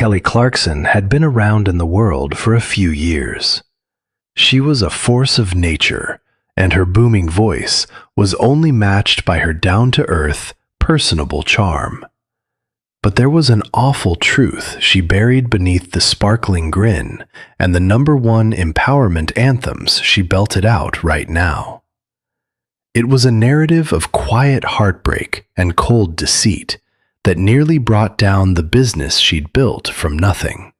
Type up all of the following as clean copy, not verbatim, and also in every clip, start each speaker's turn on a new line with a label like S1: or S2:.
S1: Kelly Clarkson had been around in the world for a few years. She was a force of nature, and her booming voice was only matched by her down-to-earth, personable charm. But there was an awful truth she buried beneath the sparkling grin and the #1 empowerment anthems she belted out right now. It was a narrative of quiet heartbreak and cold deceit that nearly brought down the business she'd built from nothing.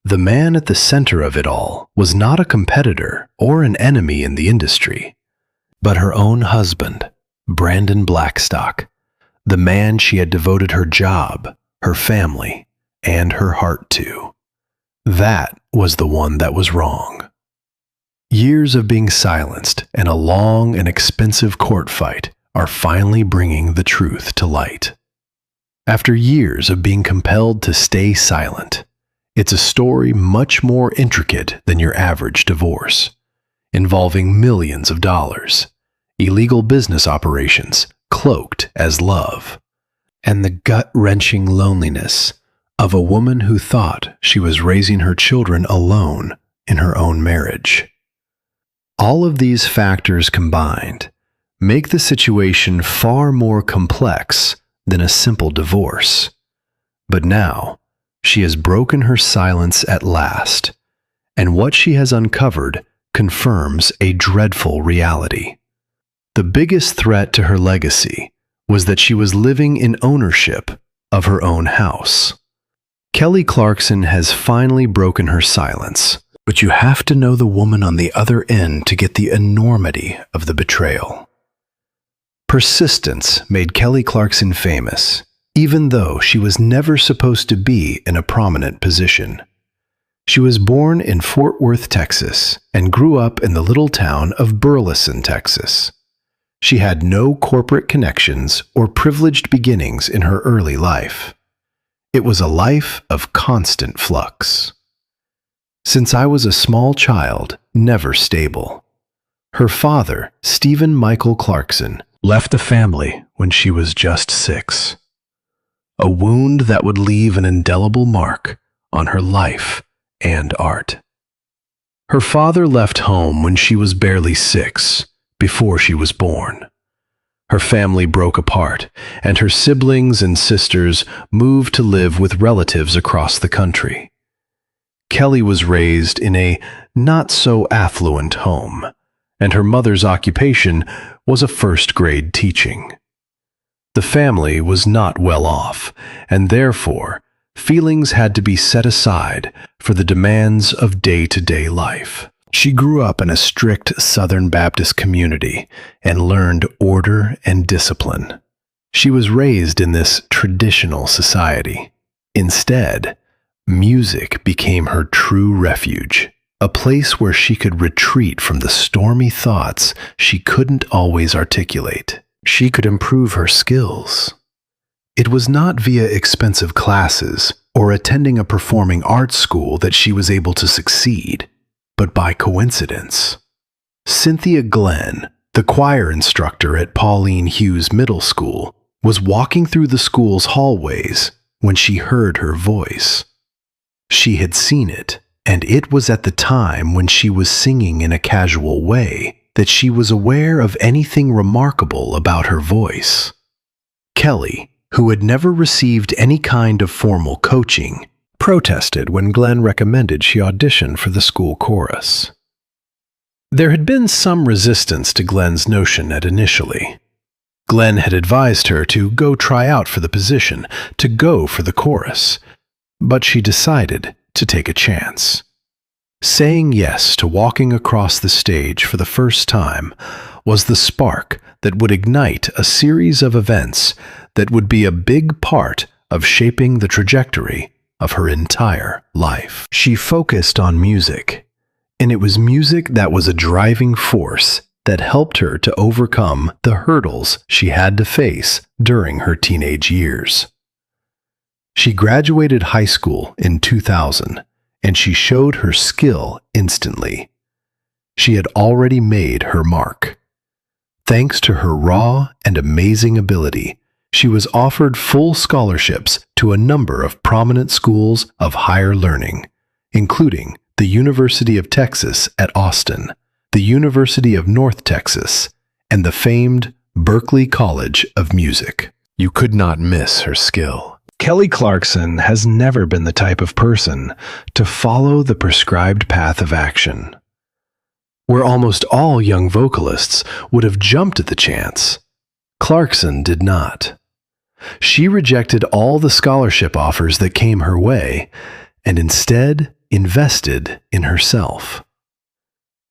S1: The man at the center of it all was not a competitor or an enemy in the industry, but her own husband, Brandon Blackstock, the man she had devoted her job, her family, and her heart to. That was the one that was wrong. Years of being silenced and a long and expensive court fight are finally bringing the truth to light. After years of being compelled to stay silent, it's a story much more intricate than your average divorce, involving millions of dollars, illegal business operations cloaked as love, and the gut-wrenching loneliness of a woman who thought she was raising her children alone in her own marriage. All of these factors combined make the situation far more complex than a simple divorce. But now, she has broken her silence at last, and what she has uncovered confirms a dreadful reality. The biggest threat to her legacy was that she was living in ownership of her own house. Kelly Clarkson has finally broken her silence, but you have to know the woman on the other end to get the enormity of the betrayal. Persistence made Kelly Clarkson famous, even though she was never supposed to be in a prominent position. She was born in Fort Worth, Texas, and grew up in the little town of Burleson, Texas. She had no corporate connections or privileged beginnings in her early life. It was a life of constant flux. Since I was a small child, never stable. Her father, Stephen Michael Clarkson, left the family when she was just 6. A wound that would leave an indelible mark on her life and art. Her father left home when she was barely 6, before she was born. Her family broke apart, and her siblings and sisters moved to live with relatives across the country. Kelly was raised in a not-so-affluent home, and her mother's occupation was a first-grade teaching. The family was not well off, and therefore, feelings had to be set aside for the demands of day-to-day life. She grew up in a strict Southern Baptist community and learned order and discipline. She was raised in this traditional society. Instead, music became her true refuge, a place where she could retreat from the stormy thoughts she couldn't always articulate. She could improve her skills. It was not via expensive classes or attending a performing arts school that she was able to succeed, but by coincidence. Cynthia Glenn, the choir instructor at Pauline Hughes Middle School, was walking through the school's hallways when she heard her voice. She had seen it, and it was at the time when she was singing in a casual way that she was aware of anything remarkable about her voice. Kelly, who had never received any kind of formal coaching, protested when Glenn recommended she audition for the school chorus. There had been some resistance to Glenn's notion initially. Glenn had advised her to go try out for the position, to go for the chorus, but she decided to take a chance. Saying yes to walking across the stage for the first time was the spark that would ignite a series of events that would be a big part of shaping the trajectory of her entire life. She focused on music, and it was music that was a driving force that helped her to overcome the hurdles she had to face during her teenage years. She graduated high school in 2000, and she showed her skill instantly. She had already made her mark. Thanks to her raw and amazing ability, She was offered full scholarships to a number of prominent schools of higher learning, including the University of Texas at Austin, the University of North Texas, and the famed Berklee College of Music. You could not miss her skill. Kelly Clarkson has never been the type of person to follow the prescribed path of action. Where almost all young vocalists would have jumped at the chance, Clarkson did not. She rejected all the scholarship offers that came her way and instead invested in herself.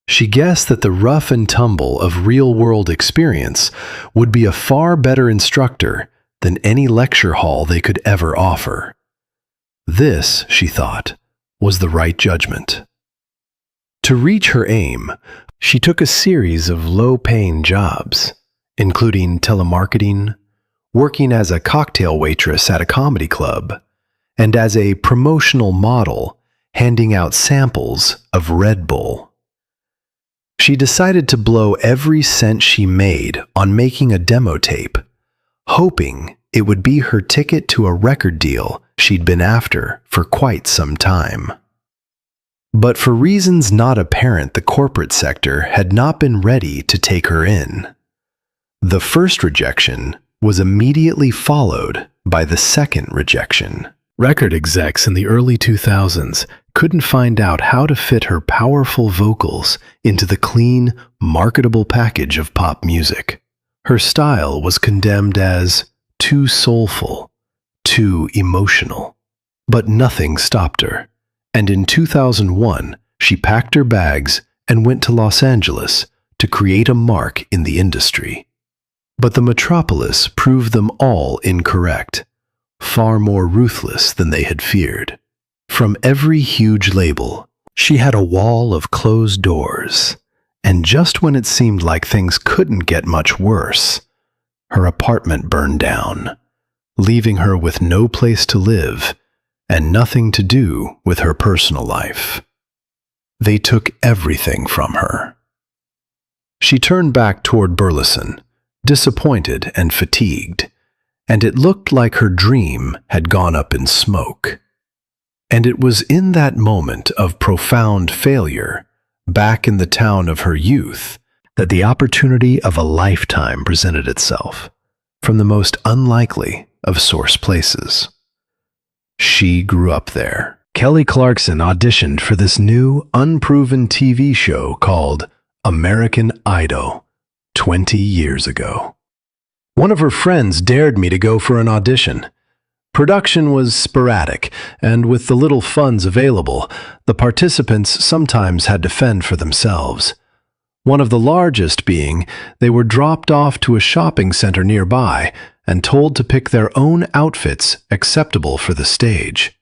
S1: She guessed that the rough and tumble of real-world experience would be a far better instructor than any lecture hall they could ever offer. This, she thought, was the right judgment. To reach her aim, she took a series of low-paying jobs, including telemarketing, working as a cocktail waitress at a comedy club, and as a promotional model handing out samples of Red Bull. She decided to blow every cent she made on making a demo tape, hoping it would be her ticket to a record deal she'd been after for quite some time. But for reasons not apparent, the corporate sector had not been ready to take her in. The first rejection was immediately followed by the second rejection. Record execs in the early 2000s couldn't find out how to fit her powerful vocals into the clean, marketable package of pop music. Her style was condemned as too soulful, too emotional. But nothing stopped her, and in 2001, she packed her bags and went to Los Angeles to create a mark in the industry. But the metropolis proved them all incorrect, far more ruthless than they had feared. From every huge label, she had a wall of closed doors, and just when it seemed like things couldn't get much worse, her apartment burned down, leaving her with no place to live and nothing to do with her personal life. They took everything from her. She turned back toward Burleson, disappointed and fatigued, and it looked like her dream had gone up in smoke. And it was in that moment of profound failure, back in the town of her youth, that the opportunity of a lifetime presented itself, from the most unlikely of source places. She grew up there. Kelly Clarkson auditioned for this new, unproven TV show called American Idol 20 years ago. One of her friends dared me to go for an audition. Production was sporadic, and with the little funds available, the participants sometimes had to fend for themselves. One of the largest being, they were dropped off to a shopping center nearby and told to pick their own outfits acceptable for the stage.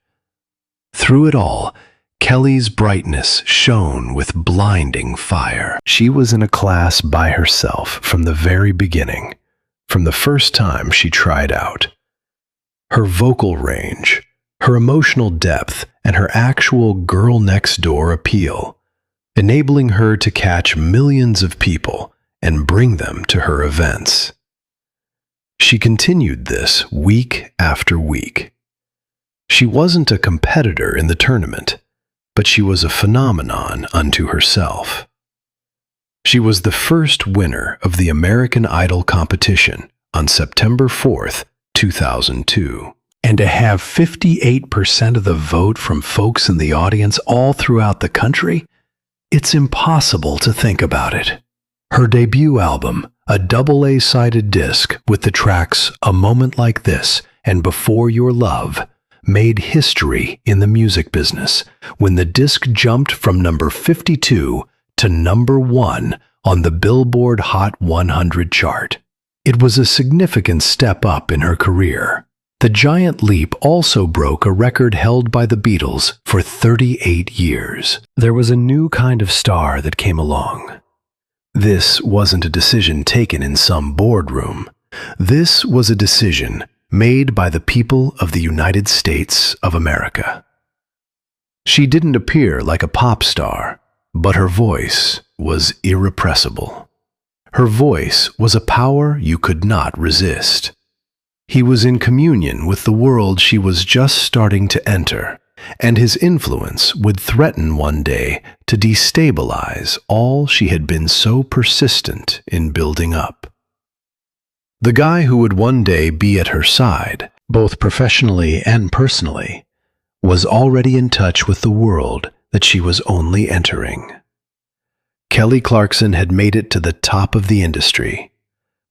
S1: Through it all, Kelly's brightness shone with blinding fire. She was in a class by herself from the very beginning, from the first time she tried out. Her vocal range, her emotional depth, and her actual girl-next-door appeal, enabling her to catch millions of people and bring them to her events. She continued this week after week. She wasn't a competitor in the tournament, but she was a phenomenon unto herself. She was the first winner of the American Idol competition on September 4th, 2002. And to have 58% of the vote from folks in the audience all throughout the country, it's impossible to think about it. Her debut album, a double-A-sided disc with the tracks A Moment Like This and Before Your Love, made history in the music business when the disc jumped from number 52 to number 1 on the Billboard Hot 100 chart. It was a significant step up in her career. The giant leap also broke a record held by the Beatles for 38 years. There was a new kind of star that came along. This wasn't a decision taken in some boardroom. This was a decision made by the people of the United States of America. She didn't appear like a pop star, but her voice was irrepressible. Her voice was a power you could not resist. He was in communion with the world she was just starting to enter, and his influence would threaten one day to destabilize all she had been so persistent in building up. The guy who would one day be at her side, both professionally and personally, was already in touch with the world that she was only entering. Kelly Clarkson had made it to the top of the industry,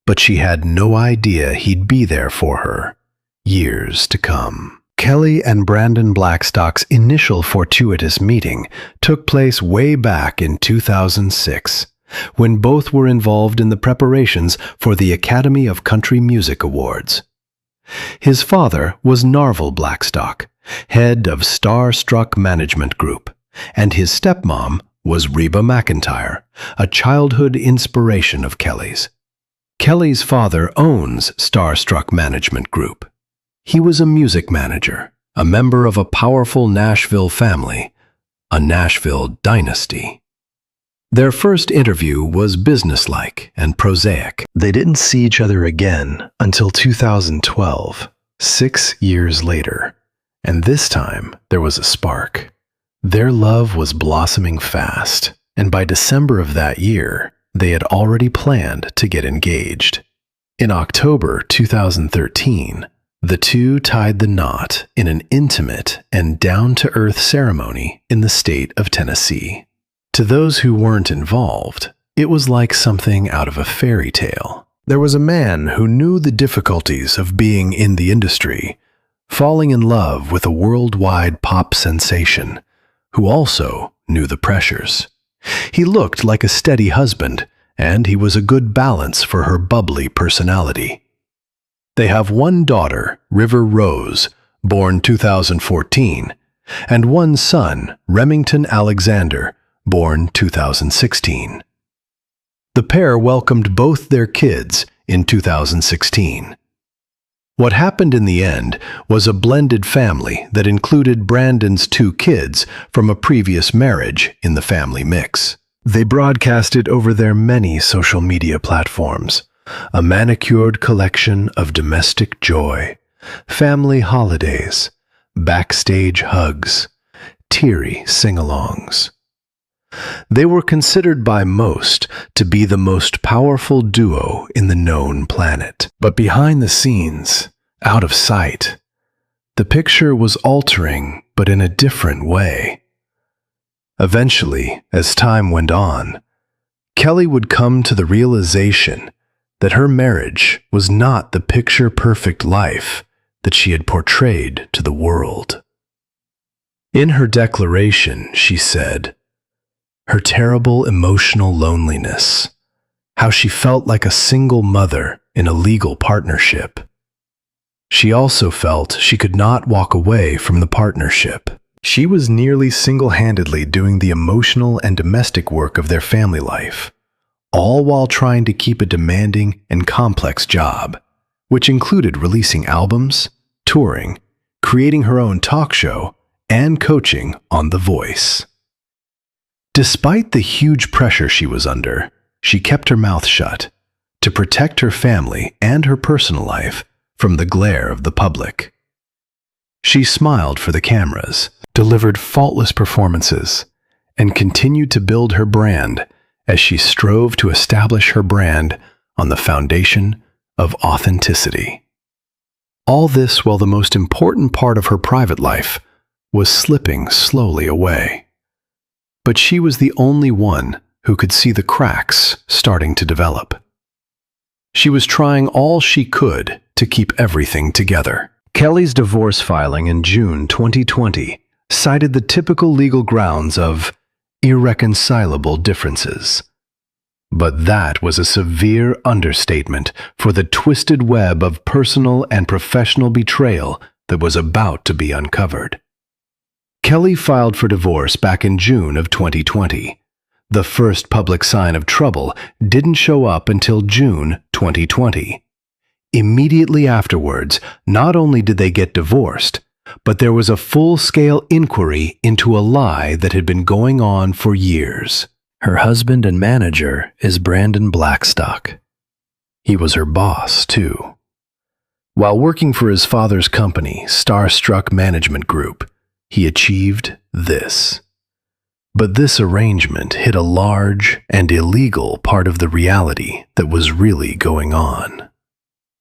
S1: but she had no idea he'd be there for her years to come. Kelly and Brandon Blackstock's initial fortuitous meeting took place way back in 2006, when both were involved in the preparations for the Academy of Country Music Awards. His father was Narvel Blackstock, head of Starstruck Management Group, and his stepmom was Reba McEntire, a childhood inspiration of Kelly's. Kelly's father owns Starstruck Management Group. He was a music manager, a member of a powerful Nashville family, a Nashville dynasty. Their first interview was businesslike and prosaic. They didn't see each other again until 2012, 6 years later, and this time there was a spark. Their love was blossoming fast, and by December of that year, they had already planned to get engaged. In October 2013, the two tied the knot in an intimate and down-to-earth ceremony in the state of Tennessee. To those who weren't involved, it was like something out of a fairy tale. There was a man who knew the difficulties of being in the industry, falling in love with a worldwide pop sensation, who also knew the pressures. He looked like a steady husband, and he was a good balance for her bubbly personality. They have one daughter, River Rose, born 2014, and one son, Remington Alexander, born 2016. The pair welcomed both their kids in 2016. What happened in the end was a blended family that included Brandon's 2 kids from a previous marriage in the family mix. They broadcasted over their many social media platforms, a manicured collection of domestic joy, family holidays, backstage hugs, teary sing-alongs. They were considered by most to be the most powerful duo in the known planet. But behind the scenes, out of sight, the picture was altering, but in a different way. Eventually, as time went on, Kelly would come to the realization that her marriage was not the picture-perfect life that she had portrayed to the world. In her declaration, she said, her terrible emotional loneliness, how she felt like a single mother in a legal partnership. She also felt she could not walk away from the partnership. She was nearly single-handedly doing the emotional and domestic work of their family life, all while trying to keep a demanding and complex job, which included releasing albums, touring, creating her own talk show, and coaching on The Voice. Despite the huge pressure she was under, she kept her mouth shut to protect her family and her personal life from the glare of the public. She smiled for the cameras, delivered faultless performances, and continued to build her brand as she strove to establish her brand on the foundation of authenticity. All this while the most important part of her private life was slipping slowly away. But she was the only one who could see the cracks starting to develop. She was trying all she could to keep everything together. Kelly's divorce filing in June 2020 cited the typical legal grounds of irreconcilable differences. But that was a severe understatement for the twisted web of personal and professional betrayal that was about to be uncovered. Kelly filed for divorce back in June of 2020. The first public sign of trouble didn't show up until June 2020. Immediately afterwards, not only did they get divorced, but there was a full-scale inquiry into a lie that had been going on for years. Her husband and manager is Brandon Blackstock. He was her boss, too. While working for his father's company, Starstruck Management Group, he achieved this. But this arrangement hid a large and illegal part of the reality that was really going on.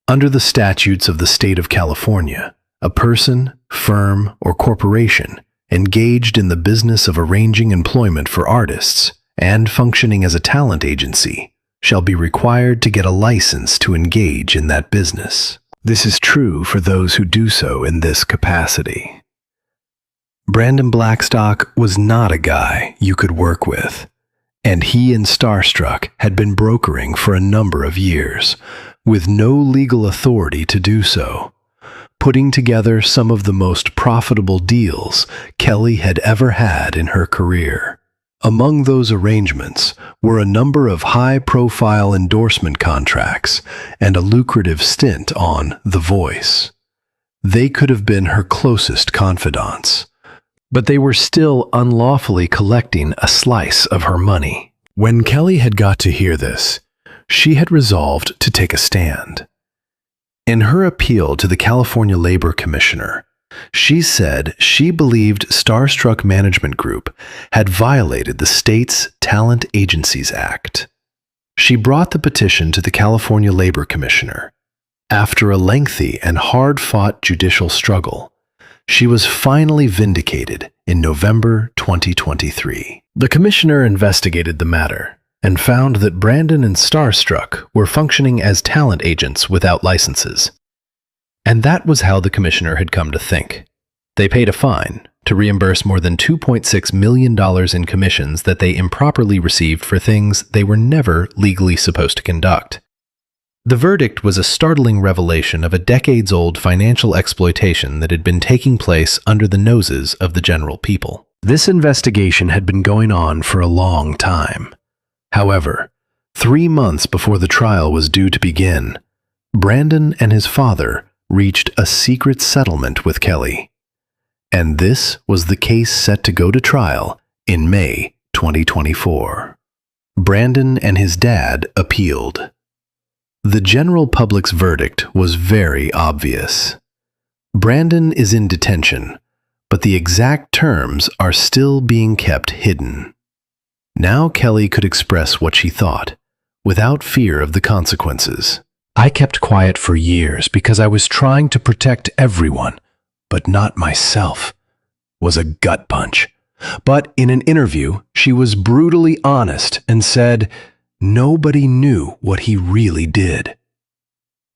S1: Under the statutes of the state of California, a person, firm, or corporation engaged in the business of arranging employment for artists and functioning as a talent agency shall be required to get a license to engage in that business. This is true for those who do so in this capacity. Brandon Blackstock was not a guy you could work with, and he and Starstruck had been brokering for a number of years, with no legal authority to do so, putting together some of the most profitable deals Kelly had ever had in her career. Among those arrangements were a number of high-profile endorsement contracts and a lucrative stint on The Voice. They could have been her closest confidants, but they were still unlawfully collecting a slice of her money. When Kelly had got to hear this, she had resolved to take a stand. In her appeal to the California Labor Commissioner, she said she believed Starstruck Management Group had violated the state's Talent Agencies Act. She brought the petition to the California Labor Commissioner. After a lengthy and hard-fought judicial struggle, she was finally vindicated in November 2023. The commissioner investigated the matter and found that Brandon and Starstruck were functioning as talent agents without licenses. And that was how the commissioner had come to think. They paid a fine to reimburse more than $2.6 million in commissions that they improperly received for things they were never legally supposed to conduct. The verdict was a startling revelation of a decades-old financial exploitation that had been taking place under the noses of the general people. This investigation had been going on for a long time. However, 3 months before the trial was due to begin, Brandon and his father reached a secret settlement with Kelly. And this was the case set to go to trial in May 2024. Brandon and his dad appealed. The general public's verdict was very obvious. Brandon is in detention, but the exact terms are still being kept hidden. Now Kelly could express what she thought, without fear of the consequences. I kept quiet for years because I was trying to protect everyone, but not myself. Was a gut punch. But in an interview, she was brutally honest and said, nobody knew what he really did.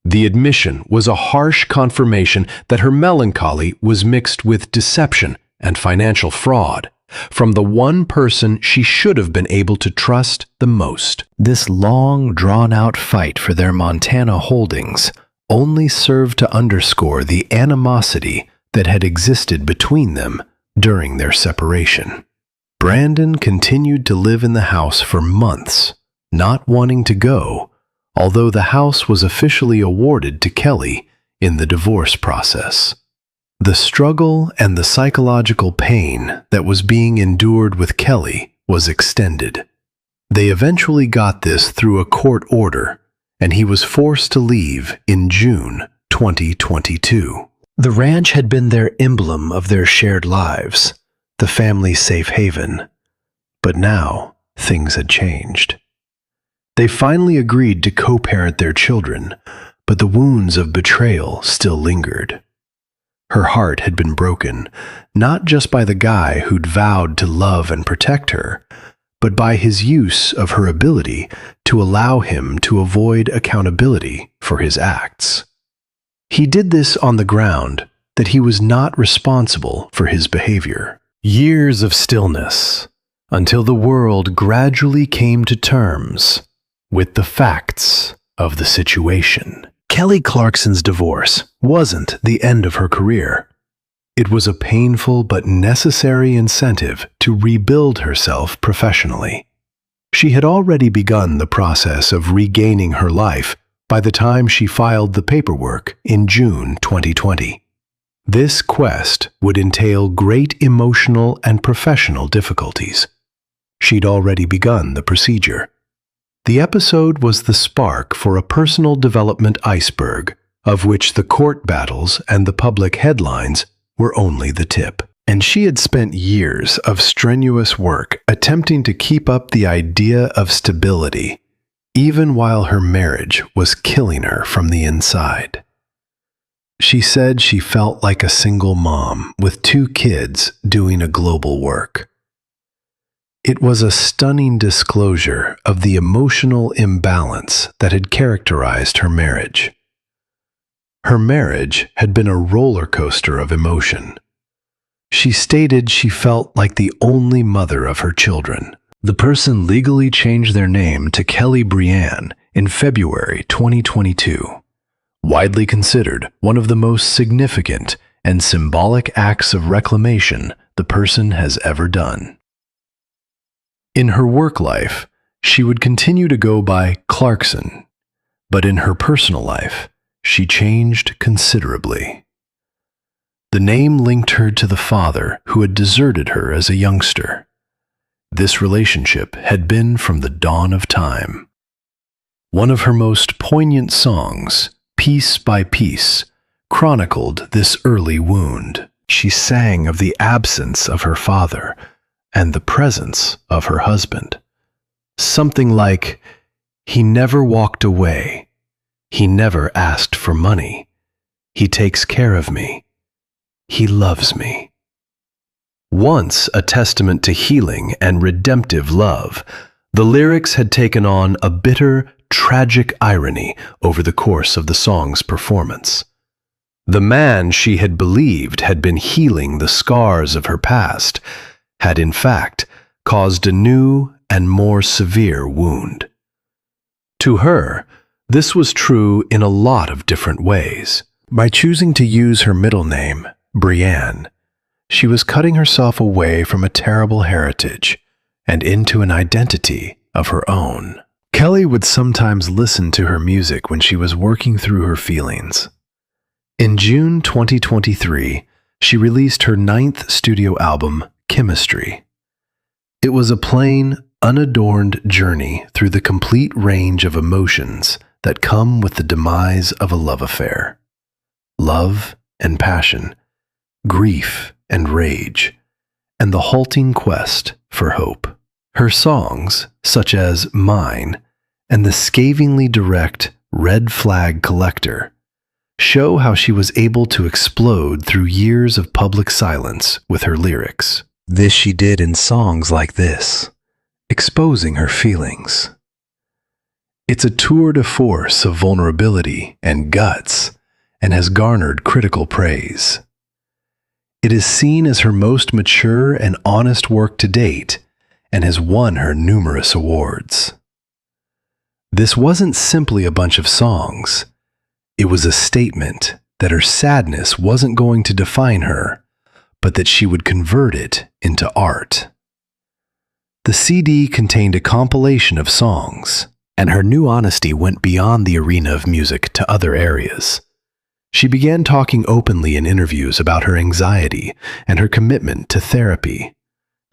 S1: The admission was a harsh confirmation that her melancholy was mixed with deception and financial fraud from the one person she should have been able to trust the most. This long, drawn-out fight for their Montana holdings only served to underscore the animosity that had existed between them during their separation. Brandon continued to live in the house for months, not wanting to go, although the house was officially awarded to Kelly in the divorce process. The struggle and the psychological pain that was being endured with Kelly was extended. They eventually got this through a court order, and he was forced to leave in June 2022. The ranch had been their emblem of their shared lives, the family's safe haven. But now, things had changed. They finally agreed to co-parent their children, but the wounds of betrayal still lingered. Her heart had been broken, not just by the guy who'd vowed to love and protect her, but by his use of her ability to allow him to avoid accountability for his acts. He did this on the ground that he was not responsible for his behavior. Years of stillness, until the world gradually came to terms with the facts of the situation. Kelly Clarkson's divorce wasn't the end of her career. It was a painful but necessary incentive to rebuild herself professionally. She had already begun the process of regaining her life by the time she filed the paperwork in June 2020. This quest would entail great emotional and professional difficulties. She'd already begun the procedure. The episode was the spark for a personal development iceberg of which the court battles and the public headlines were only the tip. And she had spent years of strenuous work attempting to keep up the idea of stability, even while her marriage was killing her from the inside. She said she felt like a single mom with 2 kids doing a global work. It was a stunning disclosure of the emotional imbalance that had characterized her marriage. Her marriage had been a roller coaster of emotion. She stated she felt like the only mother of her children. The person legally changed their name to Kelly Brianne in February 2022, widely considered one of the most significant and symbolic acts of reclamation the person has ever done. In her work life, she would continue to go by Clarkson, but in her personal life, she changed considerably. The name linked her to the father who had deserted her as a youngster. This relationship had been from the dawn of time. One of her most poignant songs, Piece by Piece, chronicled this early wound. She sang of the absence of her father and the presence of her husband. Something like, "He never walked away. He never asked for money. He takes care of me. He loves me." Once a testament to healing and redemptive love, the lyrics had taken on a bitter, tragic irony over the course of the song's performance. The man she had believed had been healing the scars of her past had in fact caused a new and more severe wound. To her, this was true in a lot of different ways. By choosing to use her middle name, Brianne, she was cutting herself away from a terrible heritage and into an identity of her own. Kelly would sometimes listen to her music when she was working through her feelings. In June 2023, she released her 9th studio album, Chemistry. It was a plain, unadorned journey through the complete range of emotions that come with the demise of a love affair. Love and passion, grief and rage, and the halting quest for hope. Her songs, such as Mine and the scathingly direct Red Flag Collector, show how she was able to explode through years of public silence with her lyrics. This she did in songs like this, exposing her feelings. It's a tour de force of vulnerability and guts, and has garnered critical praise. It is seen as her most mature and honest work to date, and has won her numerous awards. This wasn't simply a bunch of songs. It was a statement that her sadness wasn't going to define her, but that she would convert it into art. The CD contained a compilation of songs, and her new honesty went beyond the arena of music to other areas. She began talking openly in interviews about her anxiety and her commitment to therapy,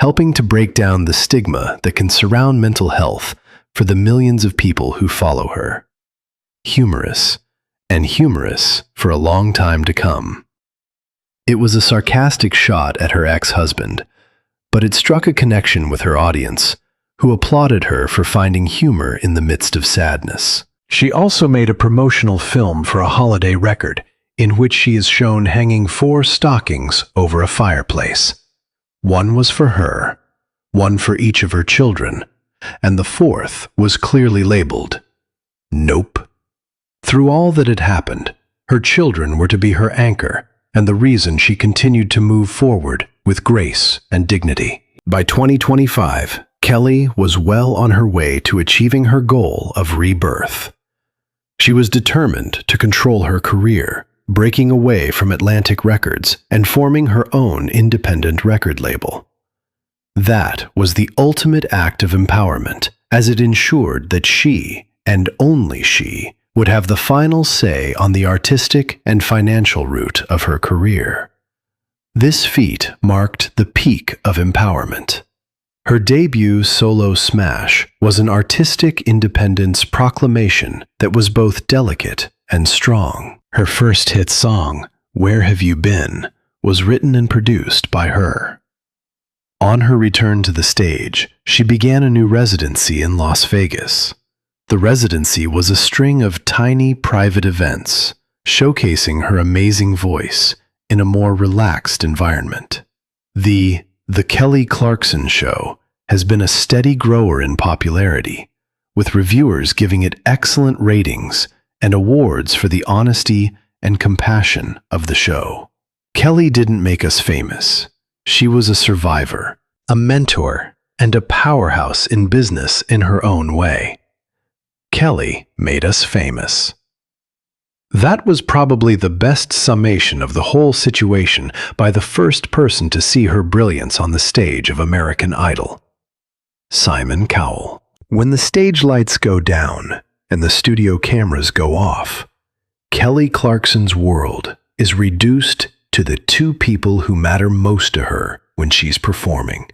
S1: helping to break down the stigma that can surround mental health for the millions of people who follow her. Humorous, and humorous for a long time to come. It was a sarcastic shot at her ex-husband, but it struck a connection with her audience, who applauded her for finding humor in the midst of sadness. She also made a promotional film for a holiday record, in which she is shown hanging 4 stockings over a fireplace. One was for her, one for each of her children, and the 4th was clearly labeled, Nope. Through all that had happened, her children were to be her anchor, and the reason she continued to move forward with grace and dignity. By 2025, Kelly was well on her way to achieving her goal of rebirth. She was determined to control her career, breaking away from Atlantic Records and forming her own independent record label. That was the ultimate act of empowerment, as it ensured that she, and only she, would have the final say on the artistic and financial route of her career. This feat marked the peak of empowerment. Her debut solo smash was an artistic independence proclamation that was both delicate and strong. Her first hit song, Where Have You Been?, was written and produced by her. On her return to the stage, she began a new residency in Las Vegas. The residency was a string of tiny private events, showcasing her amazing voice in a more relaxed environment. The Kelly Clarkson Show has been a steady grower in popularity, with reviewers giving it excellent ratings and awards for the honesty and compassion of the show. Kelly didn't make us famous. She was a survivor, a mentor, and a powerhouse in business in her own way. Kelly made us famous. That was probably the best summation of the whole situation by the first person to see her brilliance on the stage of American Idol, Simon Cowell. When the stage lights go down and the studio cameras go off, Kelly Clarkson's world is reduced to the two people who matter most to her when she's performing: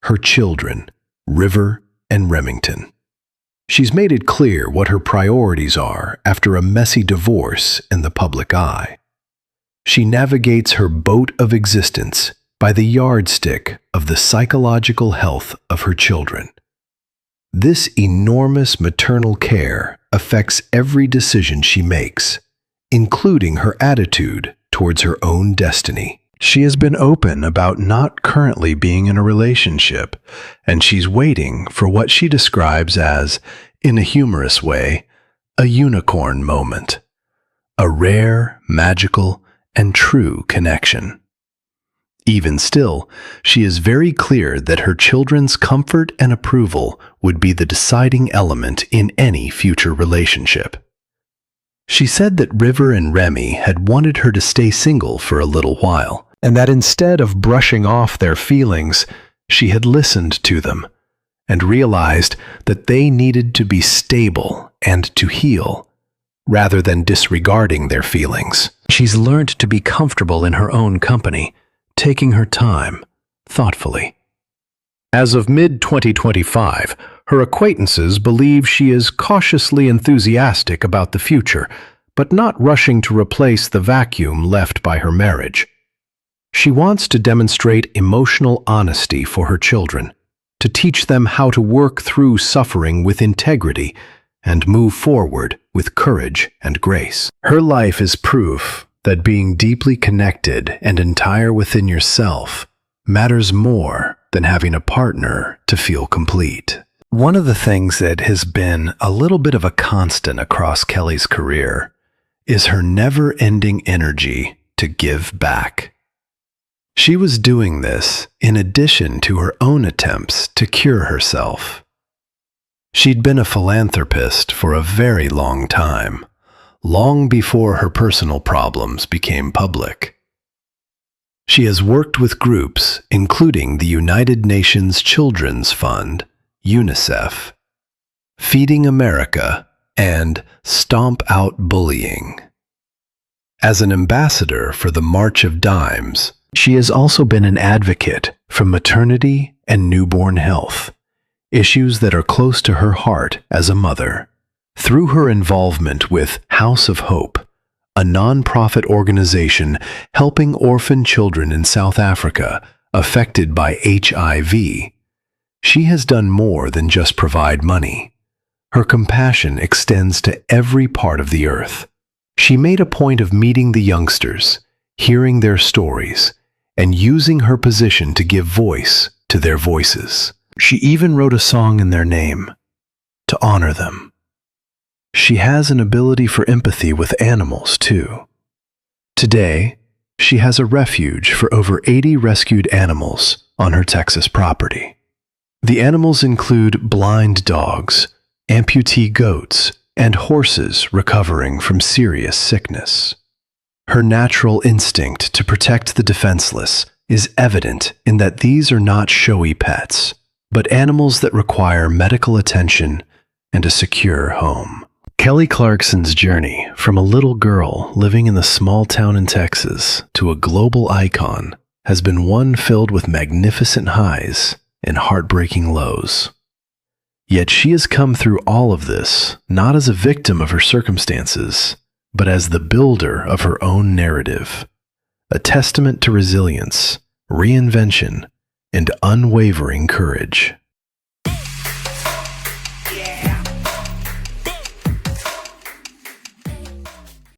S1: her children, River and Remington. She's made it clear what her priorities are after a messy divorce in the public eye. She navigates her boat of existence by the yardstick of the psychological health of her children. This enormous maternal care affects every decision she makes, including her attitude towards her own destiny. She has been open about not currently being in a relationship, and she's waiting for what she describes as, in a humorous way, a unicorn moment. A rare, magical, and true connection. Even still, she is very clear that her children's comfort and approval would be the deciding element in any future relationship. She said that River and Remy had wanted her to stay single for a little while, and that instead of brushing off their feelings, she had listened to them and realized that they needed to be stable and to heal, rather than disregarding their feelings. She's learned to be comfortable in her own company, taking her time, thoughtfully. As of mid-2025, her acquaintances believe she is cautiously enthusiastic about the future, but not rushing to replace the vacuum left by her marriage. She wants to demonstrate emotional honesty for her children, to teach them how to work through suffering with integrity and move forward with courage and grace. Her life is proof that being deeply connected and entire within yourself matters more than having a partner to feel complete. One of the things that has been a little bit of a constant across Kelly's career is her never-ending energy to give back. She was doing this in addition to her own attempts to cure herself. She'd been a philanthropist for a very long time, long before her personal problems became public. She has worked with groups including the United Nations Children's Fund, UNICEF, Feeding America, and Stomp Out Bullying. As an ambassador for the March of Dimes, she has also been an advocate for maternity and newborn health, issues that are close to her heart as a mother. Through her involvement with House of Hope, a non-profit organization helping orphan children in South Africa affected by HIV, she has done more than just provide money. Her compassion extends to every part of the earth. She made a point of meeting the youngsters, hearing their stories, and using her position to give voice to their voices. She even wrote a song in their name, to honor them. She has an ability for empathy with animals, too. Today, she has a refuge for over 80 rescued animals on her Texas property. The animals include blind dogs, amputee goats, and horses recovering from serious sickness. Her natural instinct to protect the defenseless is evident in that these are not showy pets, but animals that require medical attention and a secure home. Kelly Clarkson's journey from a little girl living in the small town in Texas to a global icon has been one filled with magnificent highs and heartbreaking lows. Yet she has come through all of this not as a victim of her circumstances, but as the builder of her own narrative, a testament to resilience, reinvention, and unwavering courage.